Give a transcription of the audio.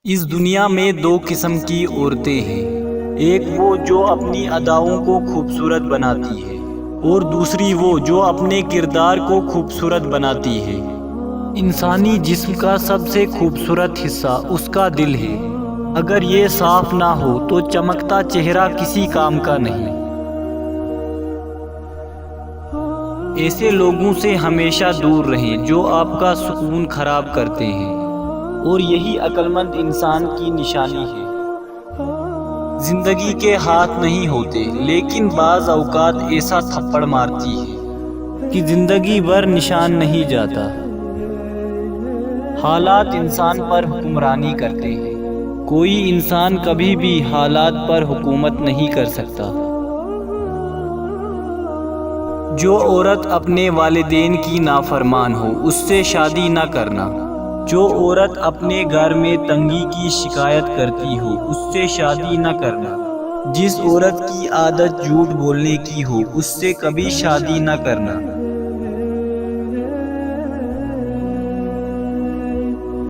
اس دنیا میں دو قسم کی عورتیں ہیں، ایک وہ جو اپنی اداؤں کو خوبصورت بناتی ہے اور دوسری وہ جو اپنے کردار کو خوبصورت بناتی ہے۔ انسانی جسم کا سب سے خوبصورت حصہ اس کا دل ہے۔ اگر یہ صاف نہ ہو تو چمکتا چہرہ کسی کام کا نہیں۔ ایسے لوگوں سے ہمیشہ دور رہیں جو آپ کا سکون خراب کرتے ہیں، اور یہی عقل مند انسان کی نشانی ہے۔ زندگی کے ہاتھ نہیں ہوتے، لیکن بعض اوقات ایسا تھپڑ مارتی ہے کہ زندگی بھر نشان نہیں جاتا۔ حالات انسان پر حکمرانی کرتے ہیں، کوئی انسان کبھی بھی حالات پر حکومت نہیں کر سکتا۔ جو عورت اپنے والدین کی نافرمان ہو اس سے شادی نہ کرنا۔ جو عورت اپنے گھر میں تنگی کی شکایت کرتی ہو اس سے شادی نہ کرنا۔ جس عورت کی عادت جھوٹ بولنے کی ہو اس سے کبھی شادی نہ کرنا۔